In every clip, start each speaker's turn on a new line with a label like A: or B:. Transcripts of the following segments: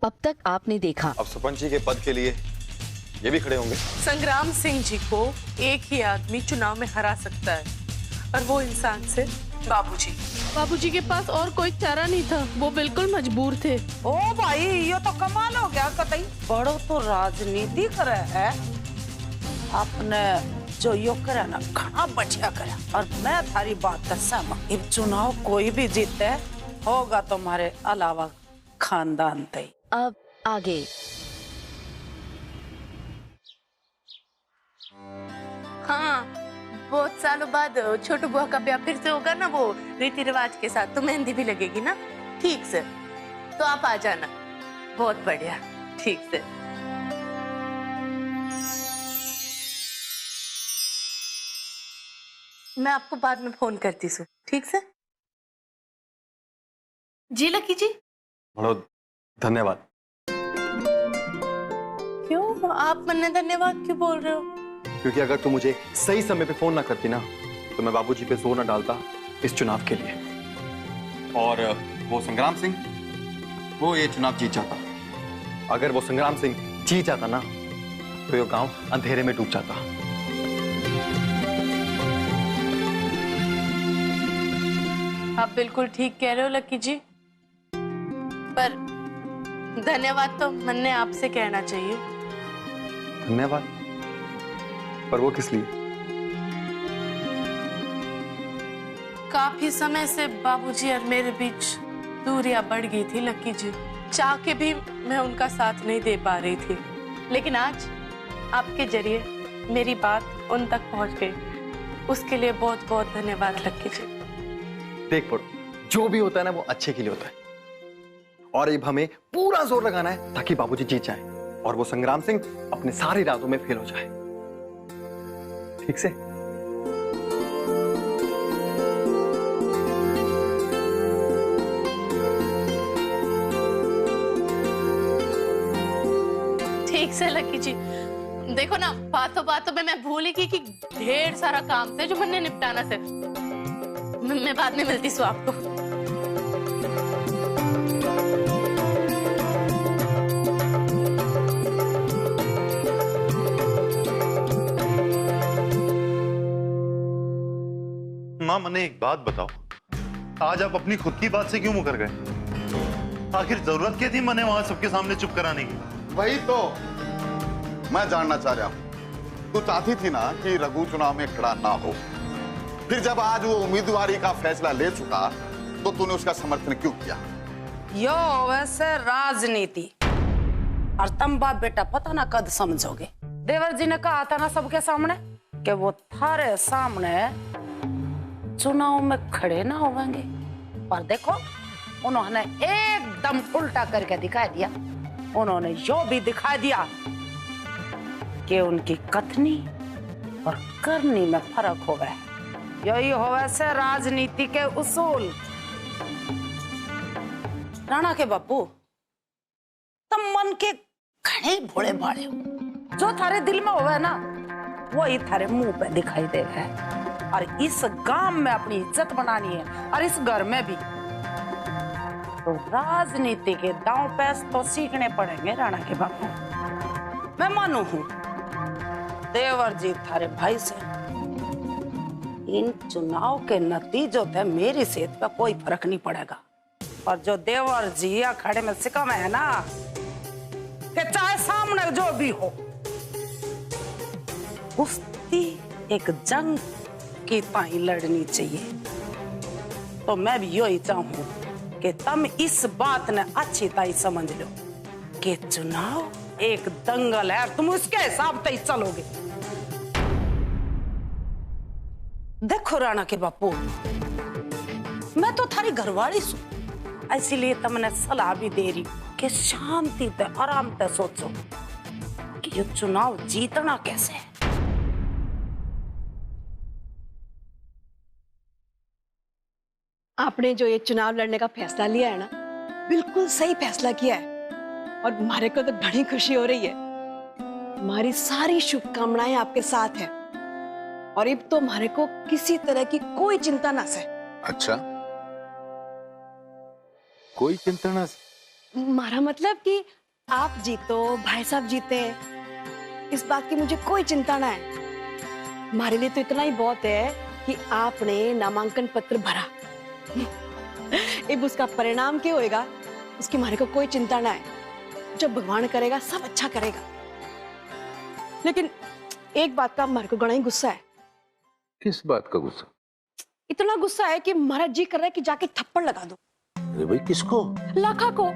A: अब तक आपने देखा।
B: अब सरपंच जी के पद के लिए ये भी खड़े होंगे।
C: संग्राम सिंह जी को एक ही आदमी चुनाव में हरा सकता है, और वो इंसान से बाबूजी।
D: बाबूजी के पास और कोई चारा नहीं था, वो बिल्कुल मजबूर थे।
E: ओ भाई, ये तो कमाल हो गया। कतई बड़ो तो राजनीति करे है, आपने जो यो करे ना घना बढ़िया करे। और मैं थारी बात से सहमत। इब चुनाव कोई भी जीते होगा तुम्हारे अलावा खानदान तय।
A: अब आगे।
C: हाँ, बहुत सालों बाद छोटू बुआ का ब्याह फिर से होगा ना, वो रीति रिवाज के साथ, तो मेहंदी भी लगेगी ना। ठीक से, तो आप आ जाना। बहुत बढ़िया, ठीक से। मैं आपको बाद में फोन करती हूँ, ठीक से। जी लकी जी।
B: बहुत धन्यवाद।
C: क्यों आप मन्ने धन्यवाद क्यों बोल रहे हो?
B: क्योंकि अगर तू मुझे सही समय पे फोन ना करती ना, तो मैं बाबूजी पे जोर ना डालता इस चुनाव के लिए, और वो संग्राम सिंह, वो ये चुनाव जीत जाता। अगर वो संग्राम सिंह जीत जाता ना, तो ये गांव अंधेरे में डूब जाता।
C: आप बिल्कुल ठीक कह रहे हो लकी जी, पर धन्यवाद तो मन्ने आपसे कहना चाहिए।
B: धन्यवाद? पर वो किस लिए?
C: काफी समय से बाबूजी और मेरे बीच दूरियां बढ़ गई थी लकी जी। चाह के भी मैं उनका साथ नहीं दे पा रही थी, लेकिन आज आपके जरिए मेरी बात उन तक पहुंच गई। उसके लिए बहुत बहुत धन्यवाद लकी जी।
B: देख पड़ो, जो भी होता है ना वो अच्छे के लिए होता है, और अब हमें पूरा जोर लगाना है ताकि बाबूजी जीत जाए और वो संग्राम सिंह अपने सारे इरादों में फेल हो जाए। ठीक से?
C: ठीक से लकी जी। देखो ना, बातों बातों में मैं भूल ही गई कि ढेर सारा काम थे जो मैंने निपटाना से। मैं बाद में मिलती हूँ आपको।
F: माँ, मने एक बात बताओ, आज आप अपनी खुद की बात से क्यों मुकर गए? आखिर जरूरत क्या थी मने वहां सबके सामने चुप कराने की?
G: वही तो मैं जानना चाह रहा हूँ। तू चाहती थी ना कि रघु चुनाव में खड़ा ना हो, फिर जब आज वो उम्मीदवारी का फैसला ले चुका तो तूने उसका समर्थन क्यों किया?
E: यो वैसे राजनीति, और तुम बाप बेटा पता ना कद समझोगे। देवर जी ने कहा था ना सबके सामने कि वो थारे सामने चुनाव में खड़े ना होंगे, पर देखो उन्होंने एकदम उल्टा करके दिखा दिया। उन्होंने यो भी दिखा दिया कि उनकी कथनी और करनी में फर्क हो गया। यही हो वैसे राजनीति के उसूल। राणा के बापू, तुम मन के घने भोले भाले हो। जो थारे दिल में होवे ना, वही थारे मुंह पे दिखाई देगा। और इस गांव में अपनी इज्जत बनानी है, और इस घर में भी, तो राजनीति के दांव पैस तो सीखने पड़ेंगे राणा के बापू। मैं मानू हूं देवर जी थारे भाई से, इन चुनाव के नतीजों से मेरी सेहत पे कोई फर्क नहीं पड़ेगा। और जो देवर जी अखाड़े में सिकम है ना, कि चाहे सामने जो भी हो, कुश्ती एक जंग की ताई लड़नी चाहिए। तो मैं भी यही चाहूं कि तुम इस बात ने अच्छी ताई समझ लो कि चुनाव एक दंगल है, तुम उसके हिसाब से ही चलोगे। देखो राणा के बापू, मैं तो थारी घरवाली सू, इसीलिए तुमने सलाह भी दे रही कि शांति से आराम से सोचो कि ये चुनाव जीतना कैसे है।
D: आपने जो ये चुनाव लड़ने का फैसला लिया है ना, बिल्कुल सही फैसला किया है, और हमारे को तो बड़ी खुशी हो रही है। हमारी सारी शुभकामनाएं आपके साथ है, और अब तो हमारे को किसी तरह की कोई चिंता ना से।
G: अच्छा, कोई चिंता ना?
D: मारा मतलब कि आप जीतो, भाई साहब जीते, इस बात की मुझे कोई चिंता ना है। हमारे लिए तो इतना ही बहुत है कि आपने नामांकन पत्र भरा। अब उसका परिणाम क्या होएगा उसकी हमारे को कोई चिंता ना है। जब भगवान करेगा सब अच्छा करेगा। लेकिन एक बात का हमारे को बड़ा ही गुस्सा है।
H: किस बात का गुस्सा?
D: इतना गुस्सा है कि हमारा जी कर रहा है कि जाके थप्पड़ लगा दो।
H: अरे भाई किसको?
D: लाखा को।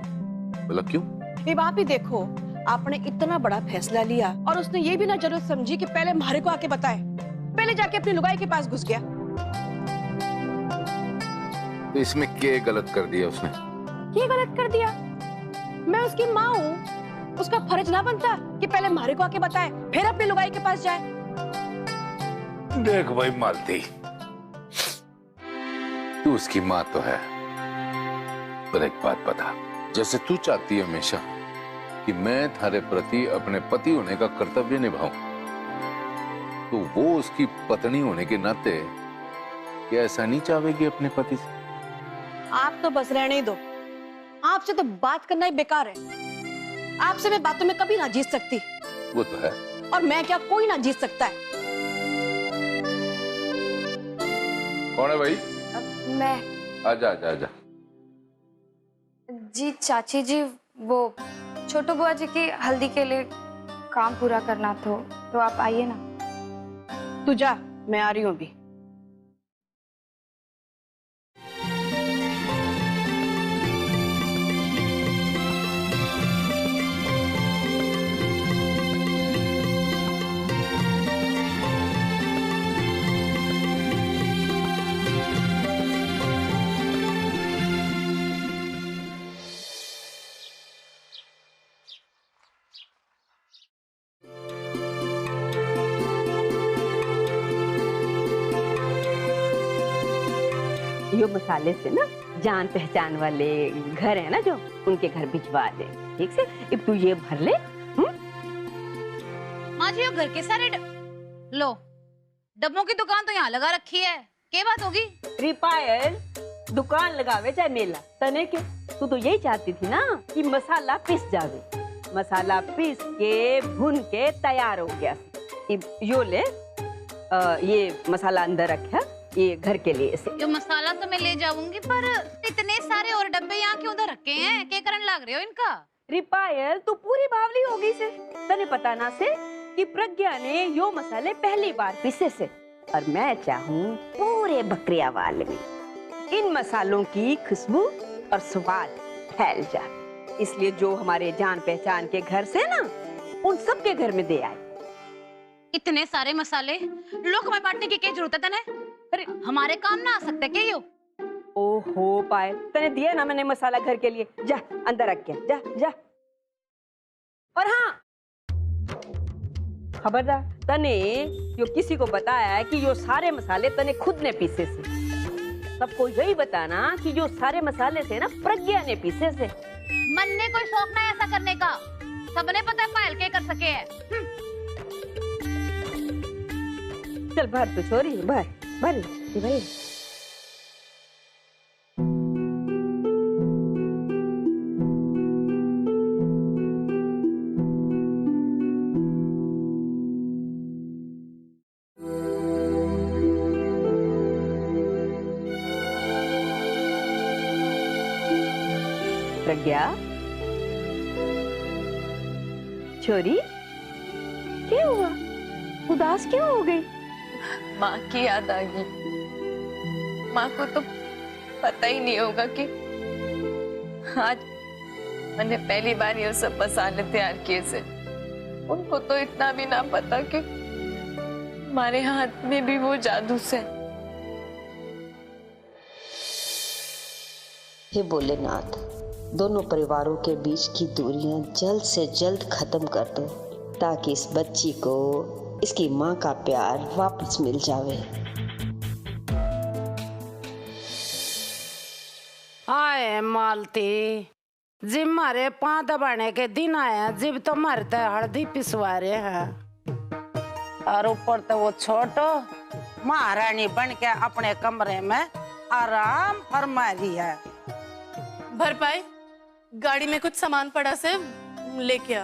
H: बोला क्यों?
D: अब आप ही देखो, आपने इतना बड़ा फैसला लिया और उसने ये भी ना जरूरत समझी कि पहले हमारे को आके बताए, पहले जाके अपनी लुगाई के पास घुस गया।
H: तो इसमें क्या गलत कर दिया उसने?
D: ये गलत कर दिया? मैं उसकी माँ हूँ, उसका फर्ज ना बनता कि पहले हमारे को आके बताए फिर अपनी लुगाई के पास जाए?
H: देख भाई मालती, तू उसकी माँ तो है, पर एक बात बता, जैसे तू चाहती है हमेशा कि मैं थारे प्रति अपने पति होने का कर्तव्य निभाऊं, तो वो उसकी पत्नी होने के नाते क्या ऐसा नहीं चाहेगी अपने पति से?
D: आप तो बस रहने ही दो। आपसे तो बात करना ही बेकार है। आपसे मैं बातों में कभी ना जीत सकती।
H: वो तो है।
D: और मैं क्या, कोई ना जीत सकता है।
H: कौन है भाई?
I: मैं।
H: आजा आजा आजा।
I: जी चाची जी, वो छोटू बुआ जी की हल्दी के लिए काम पूरा करना तो आप आइए ना।
D: तू जा, मैं आ रही हूँ अभी।
J: यो मसाले से ना जान पहचान वाले घर है ना जो, उनके घर भिजवा दे, ठीक से। अब तू ये भर ले।
K: माँ जी, घर के सारे लो, डब्बों की दुकान तो यहाँ लगा रखी है, क्या बात होगी?
J: रिपायर दुकान लगावे चाहे मेला, तने के तू तो यही चाहती थी ना कि मसाला पिस जावे। मसाला पीस के भुन के तैयार हो गया। यो ले, ये मसाला अंदर रखा, ये घर के लिए से।
K: ये मसाला तो मैं ले जाऊंगी, पर इतने सारे और डब्बे यहाँ क्यों उधर रखे हैं? क्या करने लग रहे हो इनका?
J: रिपायल तू पूरी बावली हो गई से, तने पता ना से कि प्रज्ञा ने यो मसाले पहली बार पीसे से, और मैं चाहूँ पूरे बकरियावाल में इन मसालों की खुशबू और स्वाद फैल जाए। इसलिए जो हमारे जान पहचान के घर से ना, उन सब के घर में दे आए।
K: इतने सारे मसाले लोग में बांटने की क्या जरूरत है? अरे हमारे काम ना आ सकते क्या यो?
J: ओहो पायल, तने दिया ना मैंने मसाला घर के लिए, जा अंदर रख के जा जा। और हाँ खबरदार, तने यो किसी को बताया है कि यो सारे मसाले तने खुद ने पीसे से। सबको यही बताना कि जो सारे मसाले से ना प्रज्ञा ने पीसे से।
K: मन ने कोई शौक ना ऐसा करने का, सबने पता है पायल क्या कर सके है।
J: चल भर तो छोरी, भर भर भर। प्रज्ञा, छोरी क्या हुआ? उदास क्यों हो गई?
C: माँ की याद आ गई। माँ को तो पता ही नहीं होगा कि आज मैंने पहली बार ये सब मसाले तैयार किए थे। उनको तो इतना भी ना पता कि हमारे हाथ में भी वो जादू से।
L: हे भोलेनाथ, दोनों परिवारों के बीच की दूरियां जल्द से जल्द खत्म कर दो, ताकि इस बच्ची को इसकी माँ का प्यार वापस मिल जावे।
E: आए मालती, जिब मारे पाँव दबाने के दिन आया, जिब तो मरते हल्दी पिसवा रहे हैं, और ऊपर तो वो छोटो महारानी बन के अपने कमरे में आराम फरमा रही है।
C: भरपाई गाड़ी में कुछ सामान पड़ा से लेके आ।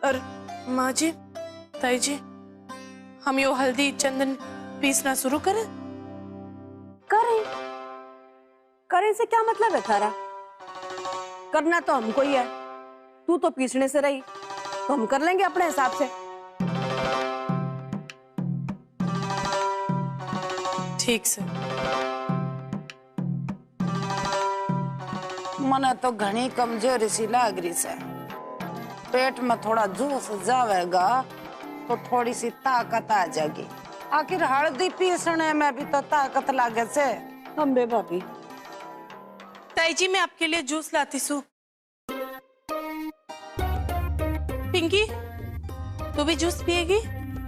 C: और माँ जी, ताई जी, हम यो हल्दी चंदन पीसना शुरू करें?
J: करें करें से क्या मतलब है थारा? करना तो हमको ही है। तू तो पीसने से रही, तो हम कर लेंगे अपने हिसाब से।
C: ठीक से।
E: मने तो घनी कमजोरी सी लाग रही से। पेट में थोड़ा जूस जावेगा तो थोड़ी सी ताकत आ जाएगी। आखिर हल्दी पीसने में भी तो ताकत लागे से।
J: अम्बे भाभी।
C: ताई जी, मैं आपके लिए जूस लाती हूँ। पिंकी, तू भी जूस पिएगी?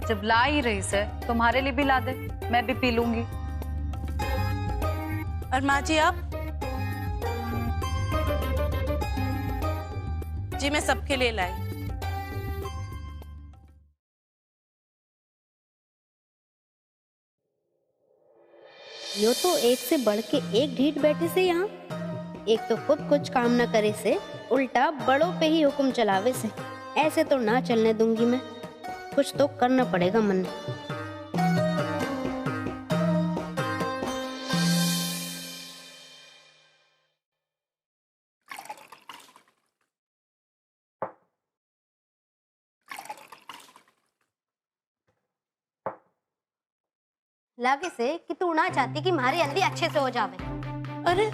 M: जब ला ही रही से तुम्हारे लिए भी ला दे, मैं भी पी लूंगी।
C: और माँ जी आप? जी मैं सबके लिए लाई।
N: यो तो एक से बढ़ के एक ढीठ बैठे से यहाँ। एक तो खुद कुछ काम न करे से उल्टा बड़ों पे ही हुक्म चलावे से। ऐसे तो ना चलने दूंगी मैं, कुछ तो करना पड़ेगा मन। लागे से कि तू ना चाहती कि हमारी हल्दी अच्छे से हो जावे।
C: अरे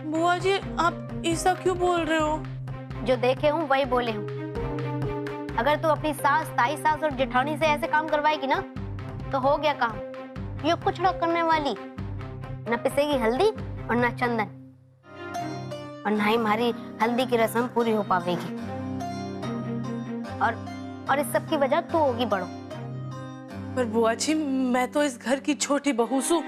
C: बुआ जी, आप ऐसा क्यों बोल रहे हो?
N: जो देखे हूँ वही बोले हूँ। अगर तू अपनी सास, ताई सास और जेठानी से ऐसे काम करवाएगी ना तो हो गया काम। ये कुछ ना करने वाली, न पिसेगी हल्दी और न चंदन, और न ही हमारी हल्दी की रस्म पूरी हो पावेगी। और इस सब की वजह तू होगी बड़ो।
C: पर बुआ जी, मैं तो इस घर की छोटी बहू हूँ,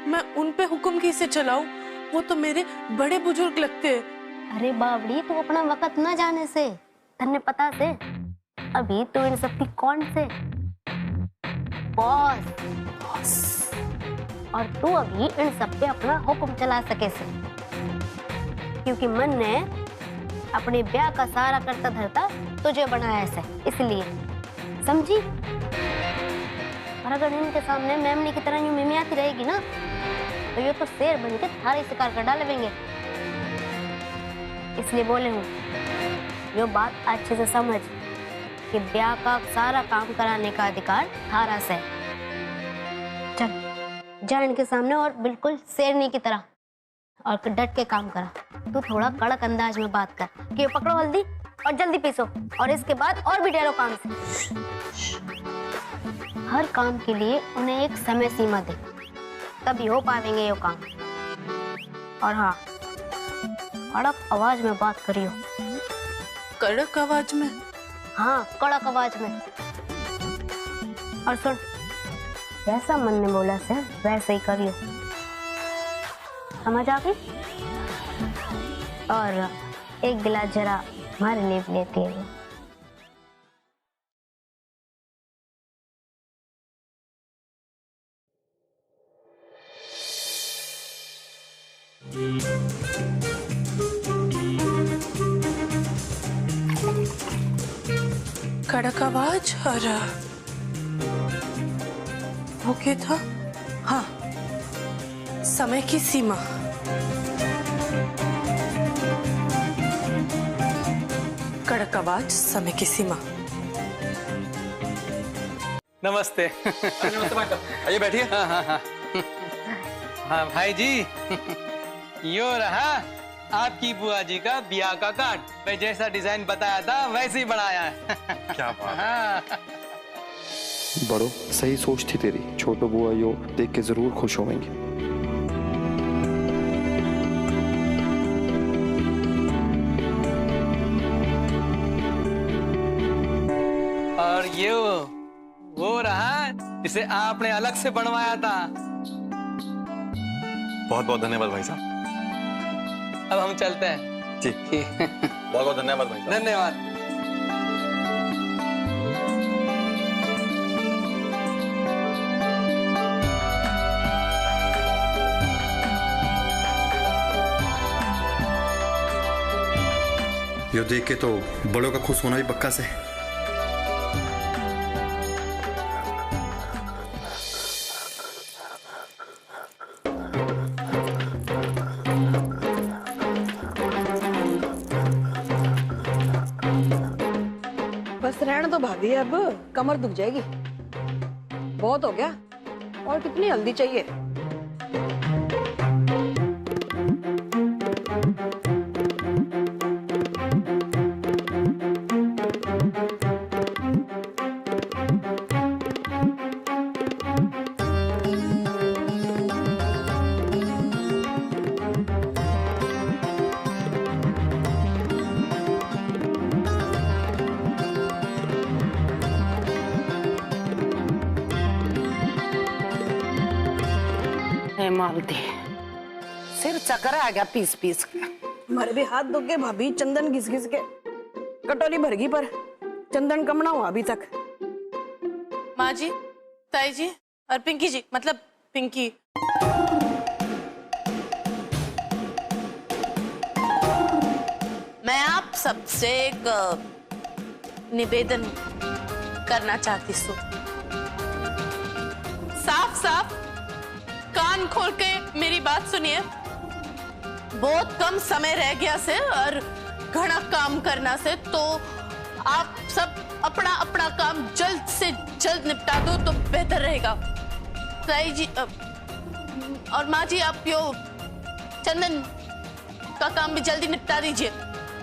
C: मैं उन पे हुक्म कैसे चलाऊं? वो तो मेरे बड़े बुजुर्ग लगते हैं।
N: अरे बावड़ी, तू अपना वक्त ना जाने से, तन्ने पता से अभी तो इन सब की कौन से बॉस, और तू अभी इन सब पे अपना हुक्म चला सके से, क्योंकि मन ने अपने ब्याह का सारा करता धरता तुझे बनाया ऐसे, इसलिए समझी। और अगर इनके सामने मेमनी की तरह यूं मिमियाती रहेगी ना तो ये तो शेर बन के थारे शिकार कर डालेंगे। इसलिए बोले हूँ, ये बात अच्छे से समझ कि ब्याह का सारा काम कराने का अधिकार थारा से। चल जा इनके सामने और बिल्कुल शेरनी की तरह और डट के काम करा। तू थोड़ा कड़क अंदाज में बात कर कि ये पकड़ो हल्दी और जल्दी पीसो, और इसके बाद और भी डेरो काम से। हर काम के लिए उन्हें एक समय सीमा दे, तभी हो पाएंगे ये काम। और हाँ, कड़क आवाज में बात करियो।
C: कड़क आवाज में?
N: हाँ, कड़क आवाज में। और सुन, जैसा मन ने बोला से वैसे ही करियो, समझ आ गई? और एक गिलास जरा हमारे लिए लेती है।
C: कड़क आवाज और वो क्या था? हाँ, समय की सीमा। कड़क आवाज, समय की सीमा।
O: नमस्ते।
B: नमस्ते मैडम, आइए बैठिए।
O: हाँ भाई जी, यो रहा आपकी बुआ जी का ब्याह का कार्ड। मैं जैसा डिजाइन बताया था वैसे ही बनाया है।
B: क्या बात।
O: हाँ।
B: बड़ो सही सोच थी तेरी। छोटो बुआ यो देख के जरूर खुश होंगे।
O: और ये वो रहा जिसे आपने अलग से बनवाया था।
B: बहुत बहुत धन्यवाद भाई साहब।
O: अब हम चलते हैं।
B: जी बहुत बहुत धन्यवाद भाई साहब।
O: धन्यवाद।
B: यो देख के तो बड़ों का खुश होना भी पक्का से है।
D: बस रहने तो भाभी, अब कमर दुख जाएगी। बहुत हो गया। और कितनी हल्दी चाहिए?
E: मालती, सिर चक्कर आ गया पीस पीस के।
D: हमारे भी हाथ दुख गए भाभी, चंदन घिस घिस के। कटोरी भर गई पर चंदन कम ना हुआ अभी तक।
C: माँ जी, ताई जी और पिंकी जी, मतलब पिंकी, मैं आप सबसे एक निवेदन करना चाहती हूँ। साफ साफ कान खोल के मेरी बात सुनिए। बहुत कम समय रह गया से और घना काम करना से, तो आप सब अपना अपना काम जल्द से जल्द निपटा दो तो बेहतर रहेगा। ताई जी और माँ जी, आप यो चंदन का काम भी जल्दी निपटा दीजिए।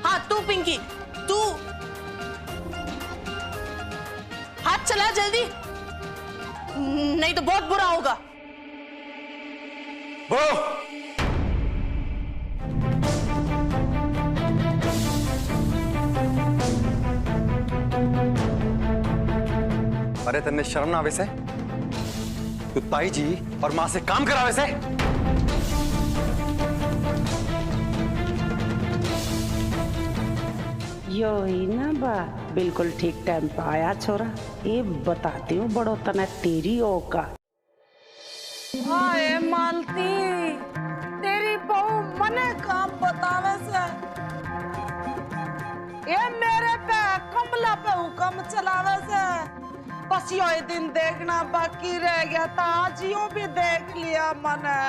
C: हाँ तू पिंकी, तू हाथ चला जल्दी, नहीं तो बहुत बुरा होगा।
B: अरे तन्ने शर्म ना आवे से? तू ताई जी और माँ से काम करावे से?
E: यो ही ना बा, बिल्कुल ठीक टाइम पे आया छोरा। ये बताती हूँ बड़ो तना तेरी औकात।
P: हाय मालती, तेरी बहू मने काम बतावे से, ये मेरे पे कमला पे हुक्म चलावे से। बस यो दिन देखना बाकी रह गया था, आज यूं भी देख लिया मैंने।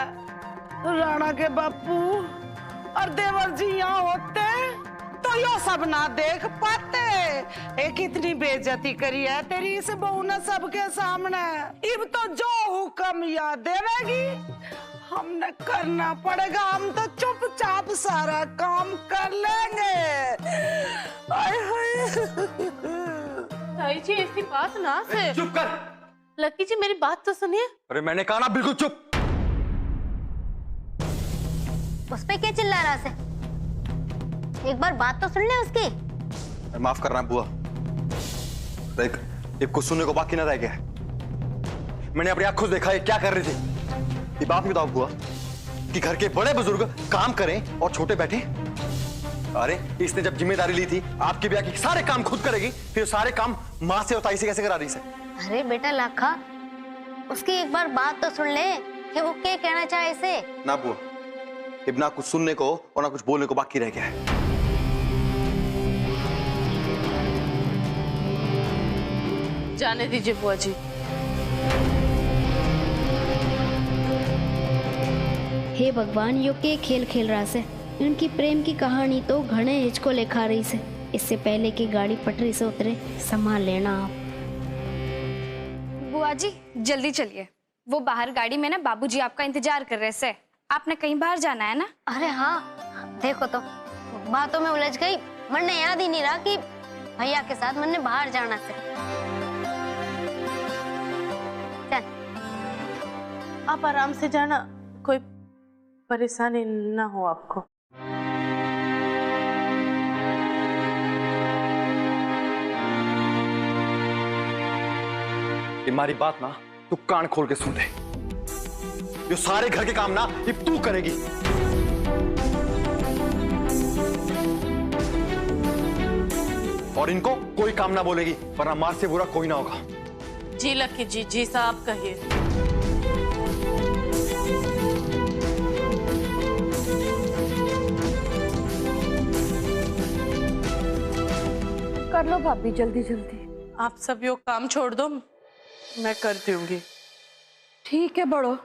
P: राणा के बापू और देवर जी यहाँ होते तो यो सब ना देख पाते। एक इतनी बेइज्जती करी है तेरी इस बहू ने सबके सामने। इब तो जो हुक्म याद देवेगी हमने करना पड़ेगा। हम तो चुपचाप सारा काम कर लेंगे। आय हाय।
C: ताई जी ऐसी बात ना से।
B: चुप कर।
C: लकी जी मेरी बात तो सुनिए।
B: अरे मैंने कहा ना बिल्कुल चुप।
N: उस पे क्या चिल्ला रहा है? एक बार बात तो सुन ले उसकी।
B: माफ करना बुआ, देख एक कुछ सुनने को बाकी ना रह गया। मैंने अपनी आंखों से देखा है क्या कर रही थी। ये बात भी बताओ बुआ कि घर के बड़े बुजुर्ग काम करें और छोटे बैठे। अरे इसने जब जिम्मेदारी ली थी आपके ब्याह की, सारे काम खुद करेगी, फिर सारे काम माँ से और ताई से कैसे करा रही है?
N: अरे बेटा लाखा, उसकी एक बार बात तो सुन ले कि वो क्या कहना चाहे इसे।
B: ना बुआ, अब ना कुछ सुनने को और ना कुछ बोलने को बाकी रह गया है।
C: जाने दीजिए बुआ जी।
Q: हे भगवान, यो के खेल खेल रहा से। इनकी प्रेम की कहानी तो घने हिचको लेखा रही से। इससे पहले कि गाड़ी पटरी से उतरे संभाल लेना आप।
I: बुआ जी जल्दी चलिए, वो बाहर गाड़ी में ना बाबूजी आपका इंतजार कर रहे से। आपने कहीं बाहर जाना है ना?
N: अरे हाँ, देखो तो बातों में उलझ गई। मन ने याद ही नहीं रहा कि भैया के साथ मन ने बाहर जाना से। चल
C: आप आराम से जाना, कोई परेशानी ना हो आपको।
B: हमारी बात ना तू कान खोल के सुन ले। ये सारे घर के काम ना ये तू करेगी। और इनको कोई काम ना बोलेगी, वरना मार से बुरा कोई ना होगा।
C: जी लकी जी, जी साहब कहिए।
J: कर लो भाभी जल्दी जल्दी।
C: आप सब यो काम छोड़ दो, मैं कर दूंगी।
D: ठीक है बड़ो,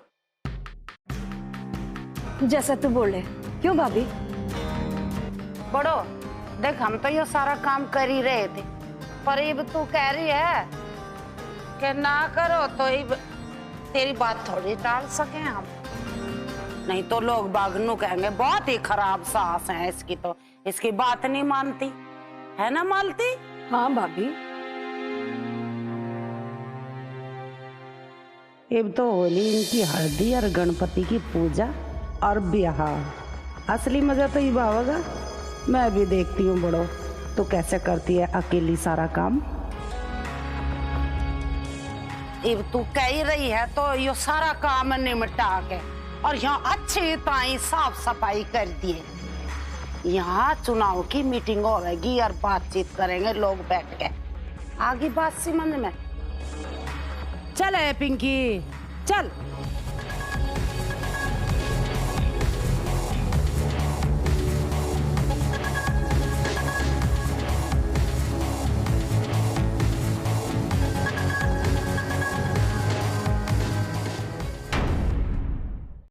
D: जैसा तू बोले। क्यों भाभी?
E: बड़ो देख, हम तो ये सारा काम कर ही रहे थे, पर अब तू कह रही है कि ना करो, तो अब तेरी बात थोड़ी टाल सके हम। नहीं तो लोग बागनू कहेंगे बहुत ही खराब सास है इसकी, तो इसकी बात नहीं मानती है ना मालती?
D: हाँ भाभी।
E: अब तो होली, इनकी हल्दी और गणपति की पूजा और ब्याह, असली मजा तो ये होगा। मैं भी देखती हूँ बड़ो, तो कैसे करती है अकेली सारा काम। अब तू कह ही रही है तो यो सारा काम निमटा के और यहाँ अच्छी तरह साफ सफाई कर दिए। यहाँ चुनाव की मीटिंग होगी और बातचीत करेंगे लोग बैठ के, आगे बात समझ में। चल पिंकी चल।